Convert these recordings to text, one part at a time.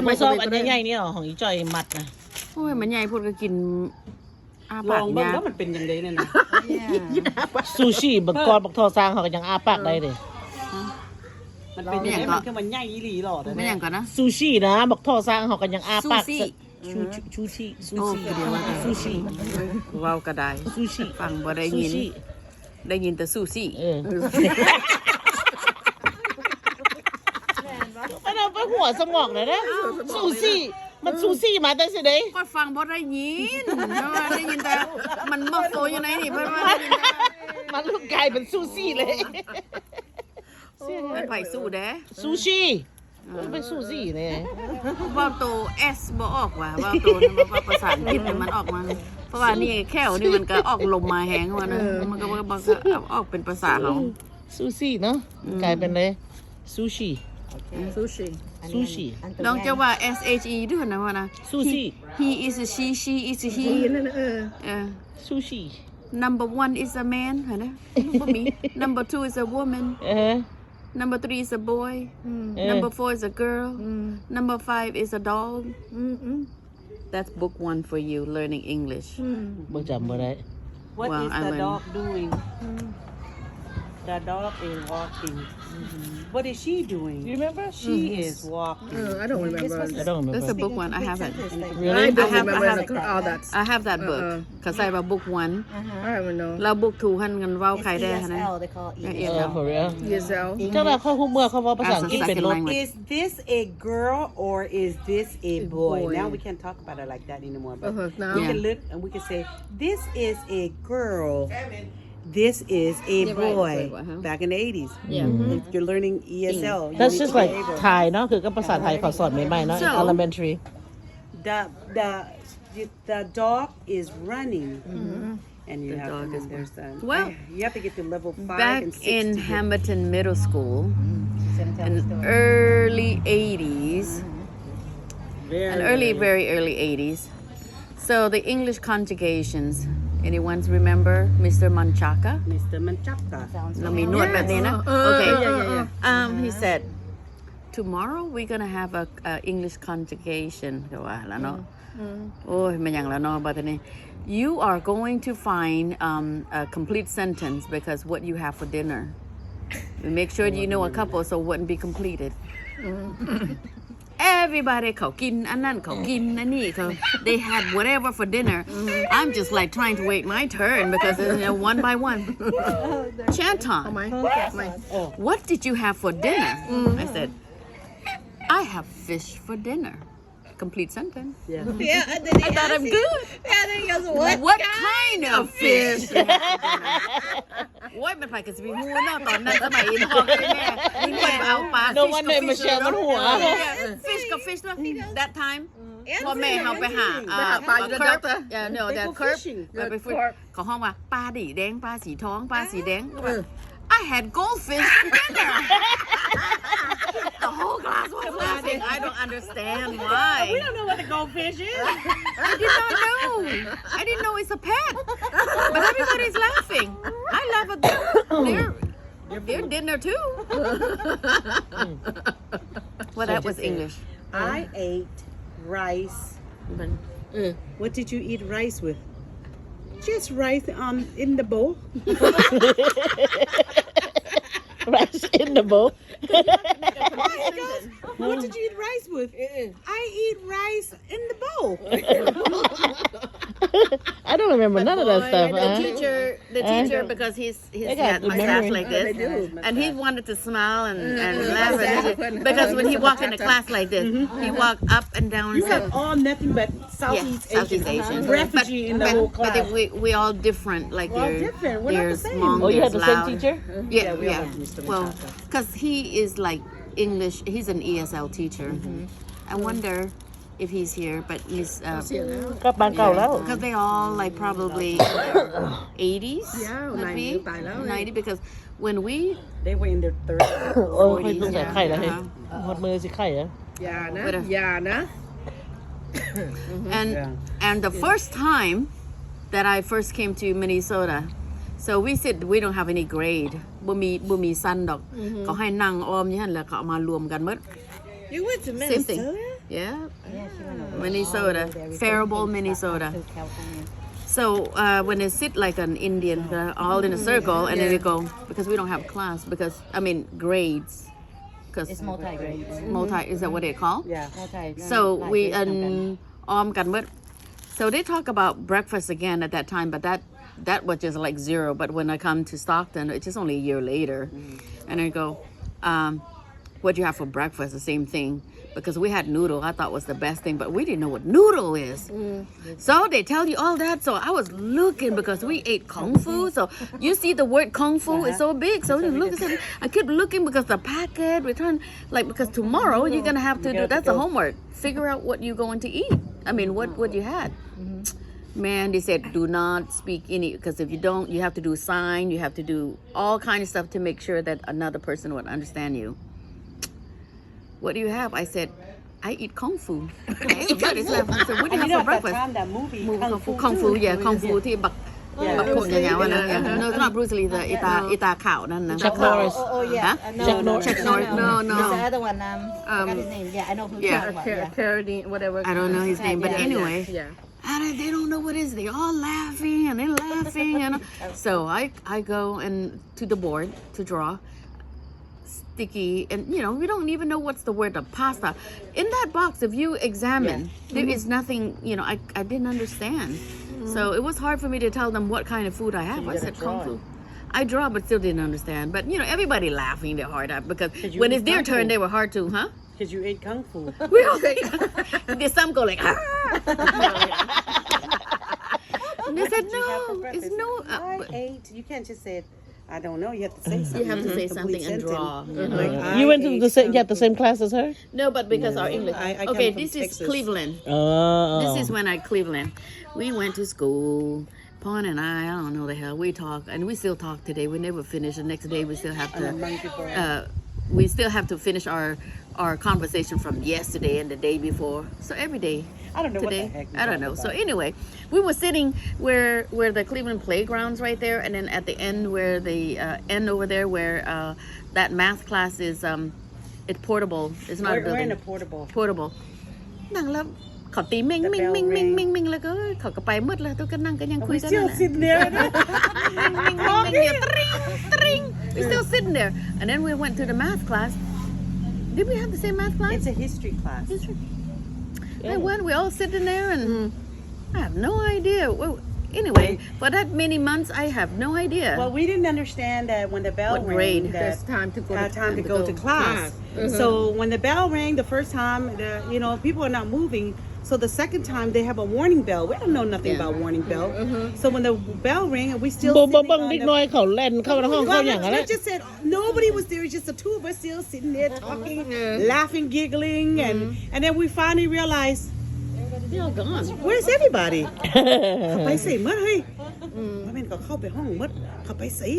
ไม่ชอบอันใหญ่ๆนี่หรอของอีจอยมัดนะโอ้ยมันใหญ่พูดก็กินลองเบิ่งแล้วมันเป็นยังไงเนี่ยนะซูชิบักกรบักทอซางเขาก็ยังอาปากได้เลยมันเป็นยังไงมันคือมันใหญ่อีหลีหรอไม่อย่างก่อนนะซูชินะบักทอซางเขาก็ยังอาปากซูชิว้าวกระไดซูชิฟังบ่ได้ยินแต่ซูชิมันเอาไปหัวสมองเลยนะซูชิมันซูซี่มาแต่สิเด้ก็ฟังบ่ได้ยินได้ยินแต่มันมอกโตอยู่ไหนนี่เพิ่นว่ามันลูกกลายเป็นซูซี่เลยมันไปสู้เด้ซูชิมันเป็นซูซี่เลยว่าโต S บ่ออกว่ะว่าโตว่าภาษาอังกฤษมันออกมาเพราะว่านี่แค่วนี่มันก็ออกลมมาแฮงว่านะมันก็ออกเป็นภาษาเขาซูซี่เนาะกลายเป็นเลยซูชิซูชิลองจะว่า SHE ด้วยนะว่านะซูชิ he is a she is a he นั่นซูชิ number 1 is a man เห็นไหมบ่มี number 2 is a woman number 3 is a boy number 4 is a girl number 5 is a dog that's book 1 for you learning English บ่จำบ่ได้ What is the dog doing The dog is walking. What is she doing? You remember? She is walking. I don't remember. That's a book 1. I have it. Really? I don't remember all that. I have that book. Because I have a book 1. I don't know. แล้ว book 2 หันกันเว้าใครได้นะ ESL, they call it ESL. For real? ESL. เจ้าหน้าเขาฮู้เมื่อเขาเว้าภาษาอังกฤษเป็นรถ Is this a girl or is this a boy? Now we can't talk about it like that anymore. But we can look and we can say, this is a girl. This is a boy. Back in the 80s. If you're learning ESL. That's just like Thai เนาะคือก็ภาษาไทยเขาสอนใหม่ๆเนาะ elementary. The dog is running. And you have to there's well, you have to get to level 5 back and 6 in Hamilton Middle School in early 80s. Very early 80s. So the English conjugations. Anyone remember Mr. Manchaka? Mr. Manchaka. No, me know that name. Okay. He said, tomorrow we're gonna have a English conjugation. Oh, you are going to find a complete sentence because what you have for dinner. Make sure you know a couple so it wouldn't be completed. Everybody เขากินอันนั้นเขากินอันนี้เขา they had whatever for dinner. I'm just like trying to wait my turn because one by one. Chanton, what did you have for dinner? I said, I have fish for dinner. Complete sentence. Yeah. I thought I'm good. Yeah, then he goes, What kind of fish? โอ้ยมันไปกันสิพี่ฮู้เนาะตอนนั้นสมัยพ่อกับแม่นี่แม่เอาปลา No one name Michelle มันหัว fish กับ fish เนาะ that time พ่อแม่เขาไปหา ปลาอยู่ในเดลต้า no that curb ไปฟิชเขาห้องว่าปลาดีแดงปลาสีทองปลาสีแดง I had goldfish for dinner. The whole class was laughing. I don't understand why. We don't know what the goldfish is. I did not know. I didn't know it's a pet. But everybody's laughing. I laugh at them. Their dinner too. Well, that was English. I ate rice. What did you eat rice with? Just rice in the bowl. Rice in the bowl. What did you eat rice with? I eat rice in the bowl. I don't remember none of that stuff. The teacher, because he's got my staff like this, and he wanted to smile and laugh because when he walked into class like this, he walked up and down. You have all nothing but Southeast Asian. Refugee in the whole class. But we all different. Like there's Hmong. Oh, you had the same teacher? Yeah. Well, because he is like English. He's an ESL teacher. I wonder if he's here, but he's ก็บ้านเก่าแล้ว because they all like probably 80s. Yeah, 90 because when they were in their 30s. โอ้ยต้องใส่ไข่แล้วเฮ้ยหมดมือสิไข่เหรอ อย่านะ and the first time that I first came to Minnesota, so we don't have any grade บ่มีสั้นดอกเขาให้นั่งอ้อมอย่างนั้นแล้วเขาเอามารวมกันหมด You went to Same thing. Minnesota? Yeah, Yeah, she went over Minnesota, all over there. We Faribault, came Minnesota. to California. So when they sit like an Indian, they're all in a circle, and then they go, because we don't have class, because I mean grades, because It's multi-grades. multi is that what they call? Yeah. So weกันหมด so they talk about breakfast again at that time, but that was just like zero. But when I come to Stockton, it's just only a year later, and I go, what do you have for breakfast? The same thing, because we had noodle. I thought was the best thing, but we didn't know what noodle is. So they tell you all that. So I was looking because we ate kung fu. So you see the word kung fu is so big. So you look, I keep looking because the packet return, like because tomorrow you're gonna have to do. That's the homework. Figure out what you're going to eat. I mean, what you had. Man, they said do not speak any, because if you don't, you have to do sign. You have to do all kind of stuff to make sure that another person would understand you. What do you have? I said, I eat kung fu. Everybody's laughing. I said, what do you have for breakfast? That movie, Kung fu, yeah, kung fu ที่บัก Yeah, บัก Bruce ยาวๆนะ Lee. Yeah. No, it's not Bruce Lee. The อีตาขาวนั่นนะ Chuck Norris. Oh yeah. Huh? Chuck Norris. No. It's the other one. I forgot his name. Yeah, I know who you're Yeah. talking about. Yeah. Carradine, whatever. I don't know his name, but Yeah. anyway. Yeah. And they don't know what it is. They're all laughing and they're laughing. So I go and to the board to draw. Sticky, and we don't even know what's the word of pasta. In that box, if you examine, there is nothing, I didn't understand. So it was hard for me to tell them what kind of food I have. I said kung fu. I draw, but still didn't understand. But everybody laughing their heart out because when it's their turn, they were hard to, huh? Because you ate kung fu. We all there's some go like, and they said no, it's no. I ate. You can't just say it. I don't know. You have to say something. You have to say Complete something and sentence. draw. Like, You I went to ate the same, you had the something. same class as her? No, but because our English. I come Okay, from this is Texas. Cleveland. Oh. This is when at Cleveland. We went to school. Pawn and I don't know the hell. We talk, and we still talk today. We never finish. The next day, we still have And a monkey to. ball. We still have to finish our conversation from yesterday and the day before. So every day. I don't know Today, what the heck. I don't know. So anyway, we were sitting where the Cleveland playground's right there, and then at the end where the end over there where that math class is, it's portable. It's not a We're in building. a portable. Portable. นั่งแล้วเขาตีมิงมิงมิงมิงมิงมิงแล้วก็เขาก็ไปหมดแล้วตัวก็นั่งก็ยังคุย We กัน still นั่นแหละ sitting there. we still sitting there, and then we went to the math class. Did we have the same math class? It's a history class. I went. We all sitting there, and I have no idea. Well, anyway, for that many months, I have no idea. Well, we didn't understand that when the bell What rang, grade? that There's time to go time to go to class. So when the bell rang the first time, people are not moving. So the second time they have a warning bell. We don't know nothing about warning bell. So when the bell rang and we still บ่ sitting เบิ่ง on เด็ก the- น้อยเขาเล่นเข้าในห้องเขา Well, อย่างนั้นแห they ละ just said nobody was there. It's just the two of us still sitting there talking, laughing, giggling, and then we finally realized, They're all gone. where's everybody? เขาไปใส่เมื่อเฮ้ยพ่อแม่ก็เข้าไปห้องเมื่อเขาไปใส่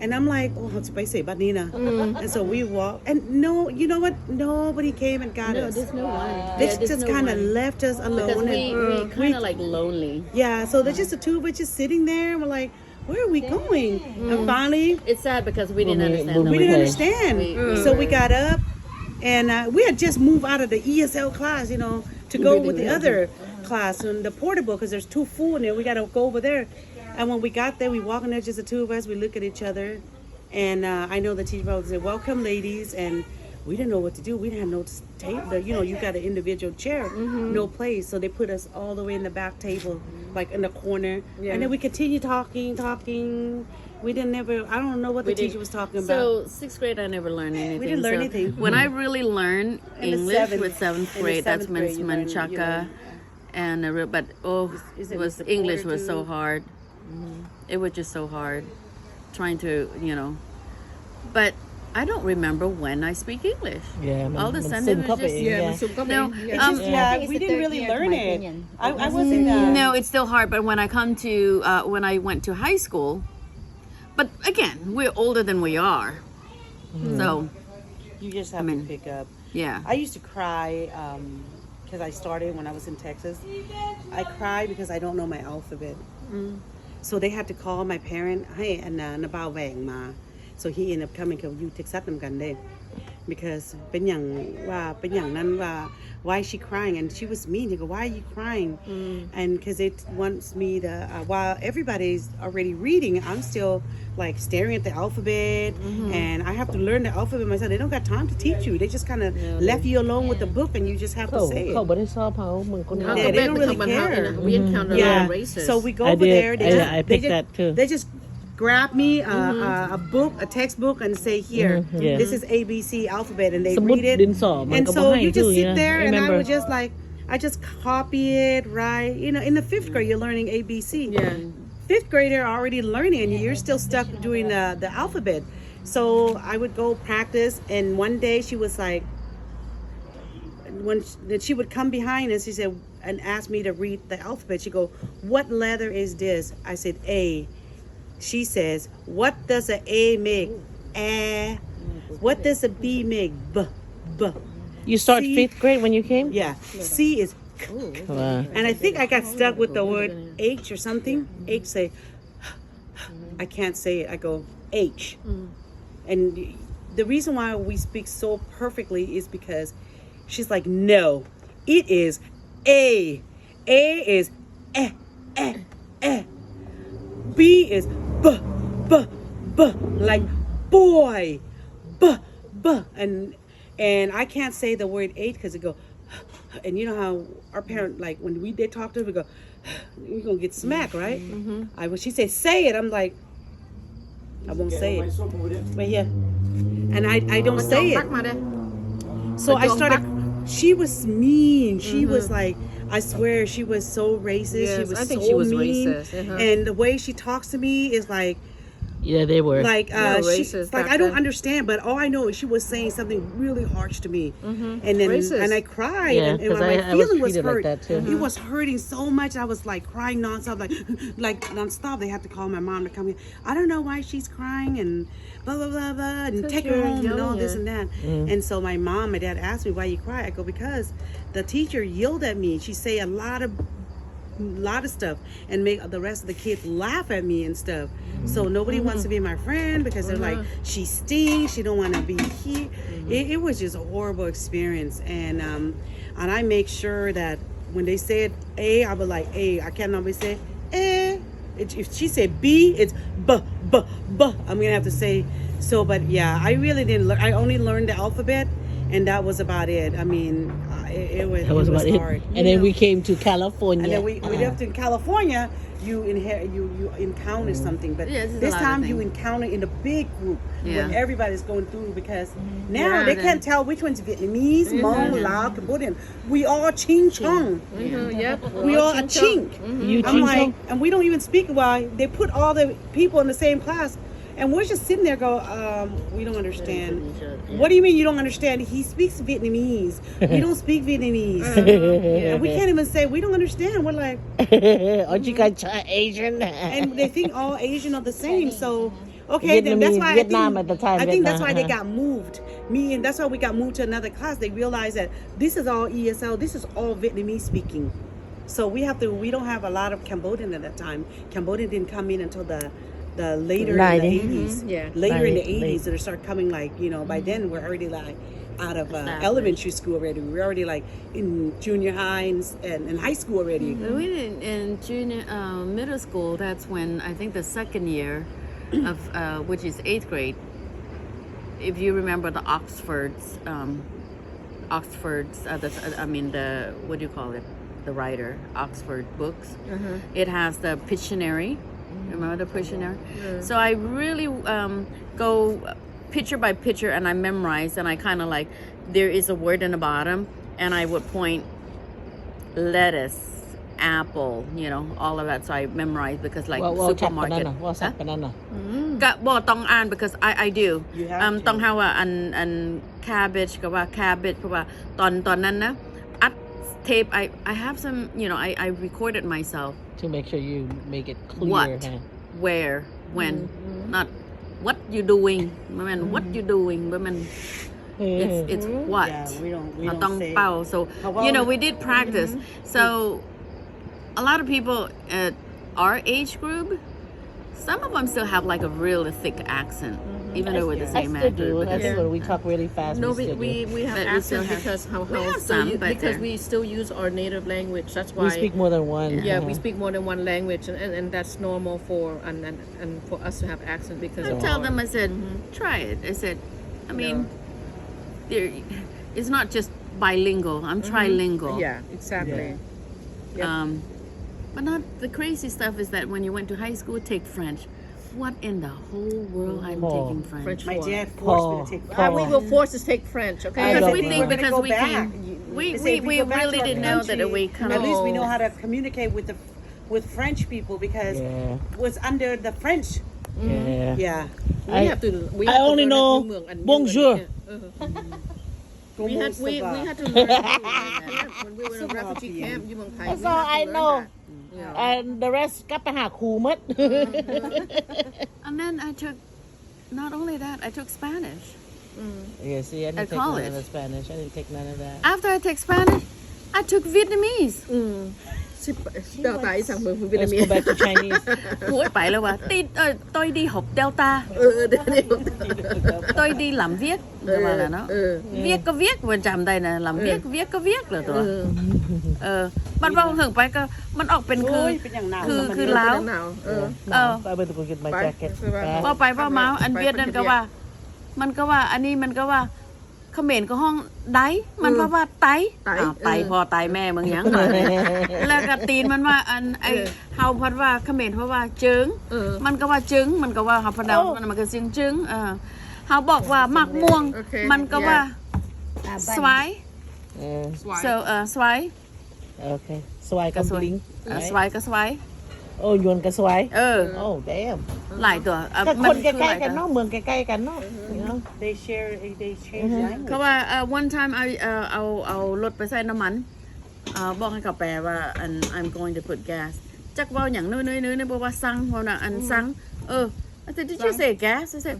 and I'm like, oh, เขาจะไปใส่บัดนี้นะ and so we walk, and no, you know what? Nobody came and got us. There's no one. They Yeah, there's just no kind of one. left us Because alone. we kind of like lonely. Yeah, so there's just the two of us just sitting there. And we're like, where are we going? And finally, It's sad because we didn't understand. we the didn't way. understand. We- So we got up, and we had just moved out of the ESL class, to go with the other class and the portable, because there's two full in there. We got to go over there. And when we got there, we walk in there, just the two of us. We look at each other, and I know the teacher said, "Welcome, ladies," and we didn't know what to do. We didn't have no table. You got an individual chair, no place. So they put us all the way in the back table, like in the corner. And then we continue talking. We didn't I don't know what the teacher was talking about. So sixth grade, I never learned anything. We didn't learn So anything. When I really learned In the English seventh- with seventh in the grade, that's seventh grade you learn, Manchaka, and but Is it it was the English was so Portuguese? hard. It was just so hard, trying to But I don't remember when I speak English. Yeah, All of a มัน sudden ซึม it เข้า was ไป just เอง Yeah, yeah. but so come No, in. It's just, I think it's we the didn't third really year, in learn my it. opinion. I wasn't. No, it's still hard. But when I come to when I went to high school, but again, we're older than we are, so You just have mean- to pick up. yeah. I used to cry because I started when I was in Texas. I cry because I don't know my alphabet. So they had to call my parent. Hey, and Nabao Wang Ma. So he ended up coming because you Texas themกันเด้ because เป็นอย่างนั้นว่า why is she crying and she was mean. He go, why are you crying? And because it wants me to while everybody's already reading, I'm still like staring at the alphabet, and I have to learn the alphabet myself. They don't got time to teach you. They just kind of left you alone with the book, and you just have to say it. เขาไม่ได้ชอบเขาเหมือนคน Yeah, they don't really care. We encounter a lot Yeah. of racists. So we go I over did. there. I picked that too. They just grab me a book, a textbook, and say, "Here, yeah. this is ABC alphabet," and they สมุด read it. ดินสอมัน And ก็บ่ so ให้ you ดู just sit นะ there, and I remember would just like, I just copy it, right? You know, in the 5th grade, you're learning ABC. Yeah. 5th grade, they're already learning, and you're still stuck doing the alphabet. So I would go practice, and one day she was like, when she would come behind us, she said, and asked me to read the alphabet. She go, "What letter is this?" I said, "A." She says, "What does a A make?" A. What does a B make? B. B. you start See? 5th grade when you came Yeah. C is K. ว้า And I think I got stuck with the word H or something. H say, I can't say it. I go H. And the reason why we speak so perfectly is because she's like, no, it is A. A is eh, eh, eh. B is B, B, B, like boy, B, B. And I can't say the word H because it go, and you know how our parent, like when they talk to us, we go, you're gonna get smacked, right? When she says say it, I'm like, I won't say it. Right here. And I don't say it. So I started, she was mean. She was like, I swear she was so racist. Yes, She was I think so she was mean. racist. And the way she talks to me is like, yeah they were like racist like back I don't then. understand, but all I know is she was saying something really harsh to me, and then Racist. and I cried, Yeah, and 'cause my I was feeling was treated like hurt. that too. It was hurting so much. I was like crying nonstop, like nonstop. They had to call my mom to come here. I don't know why she's crying and blah blah blah blah, and take her you're home and all yelling this at- and that. And so my dad asked me why you cry. I go, because the teacher yelled at me. She say a lot of stuff and make the rest of the kids laugh at me and stuff. So nobody wants to be my friend because they're like, she stinks, she don't want to be here. It was just a horrible experience, and I make sure that when they said A, I was like A. I cannot be say A. If she said B, it's B, B, B. I'm gonna have to say so. But yeah, I really didn't learn. I only learned the alphabet, and that was about it. I mean, it was about it hard. and then we came to California And then we lived in California. You encounter something, but Yeah, there's a this lot of time you things. encounter in a big group Yeah. when everybody's going through, because now Yeah, they then- can't tell which one's Vietnamese, Hmong, Lao, Cambodian. We all ching chong. Yep. We all a chink. you I'm ching like, chong? and we don't even speak why they put all the people in the same class, and we're just sitting there go, we don't understand. What do you mean you don't understand? He speaks Vietnamese. We don't speak Vietnamese. And we can't even say we don't understand. We're like, aren't you guys Asian and they think all Asian are the same. So okay, then that's why Vietnam at the time, I think that's why they Vietnam. got moved. And that's why we got moved to another class. They realized that this is all ESL. This is all Vietnamese speaking. So we don't have a lot of Cambodian at that time. Cambodian didn't come in until the later in the 90s. 80s. Yeah. Later in the Late. 80s, that start coming like, by then we're already like out of elementary school already. We were already like in junior high and high school already. We did in junior middle school. That's when I think the second year of which is 8th grade. If you remember the Oxford's, the what do you call it? The writer Oxford books. It has the Pictionary. Remember the Pictionary? So I really go picture by picture and I memorize, and I kind of like, there is a word in the bottom and I would point lettuce, apple, all of that. So I memorize because like supermarket. What's that banana? ก็บอกต้องอ่าน because I do You have to. ต้องหาว่าอัน cabbage ก็ว่า cabbage เพราะว่าตอนนั้นนะอัด tape I have some I recorded myself to make sure you make it clear what ฮะ where when not what you doing มัน what you doing มัน it's what Yeah, we เรา don't ต้อง say. เป่า so How we did practice so a lot of people at our age group some of them still have like a really thick accent even though we're the I same still actor. do. But I that's- still, we talk really fast. No, we, still do. we have But we still accent have- because we have some, but because they're- we still use our native language. That's why We speak more than one. Yeah, we Uh-huh. speak more than one language, and that's normal for and for us to have accent because I of tell our- them, I said, try it. I said, I mean, there, it's not just bilingual. I'm trilingual. Yeah, exactly. Yep. But not the crazy stuff is that when you went to high school, take French. What in the whole world I'm Paul. taking French? French My for- dad forced me to take Paul. We were forced to take French, okay? I Because don't we know. think We're gonna because go we back. came, we They say if we go back really to our didn't know that country, we come. At least we know how to communicate with French people because Yeah. it was under the French. Yeah. Yeah. We I- have to. We I have to only learn know that new and new bonjour. and- We had we had to learn when we were in a refugee camp อยู่เมืองไทย That's we all had to I learn know. that. Yeah. And the rest กลับไปหาครูหมด And then I took, not only that, I took Spanish. Yeah, see, I At didn't take none college. of the Spanish. I didn't take none of that. After I took Spanish, I took Vietnamese. เดาตายสั่งเมืองวิตา Let's มิ go น back to Chinese. พูดไปแล้วว่าtôi đi học Delta, เดี๋ยว tôi đi làm viết. Rồi mà là nó viết có viết, mình jam đây nè, làm viết có viết làตัว มันว่าถึงไปก็มันออกเป็นคือ โอ้ยเป็นอย่างหนาว คือ สมัยนี้ ลาว หนาว I better go get my Bye. jacket. Bye. พอไปพ่อมาอันเวียดนั่นก็ว่า มันก็ว่าอันนี้มันก็ว่าเขมรก็ห้องไดมันว่าไต ไต อ้าวไตพ่อไตแม่มึงยังมาแล้วก็ตีนมันว่าอันไอเฮาพัดว่าเขมรเพราะว่าจึงมันก็ว่าจึงมันก็ว่าเฮาพะเดามันก็จึงเฮาบอกว่ามักม่วง มันก็ว่าสวาย Yeah. so สวาย Okay. Swai ka bling. สวายก็สวาย Oh, ยวนกับ swai. เออ Oh, damn. หลายตัว ก็คนใกล้ๆกันเนาะเมืองใกล้ๆกันเนาะ you know They share. They change language. เขาว่า one time เอารถไปใส่น้ำมันบอกให้เขาแปลว่าอัน I'm going to put gas จักว่าอย่างน้อยบอกว่าซังเพราะน่ะอันซังI said did you say gas I said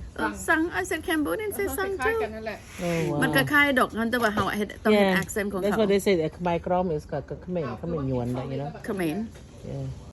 ซัง I said Cambodian say ซัง คล้าย too กันนั่นแหละ Oh, wow. มันก็คล้ายดอกนั่นแต่ว่าเขาต้องเห็น Yeah. accent ของ That's เขา what they say. Khmer Krom is กับเขมรยวน you know เขมร yeah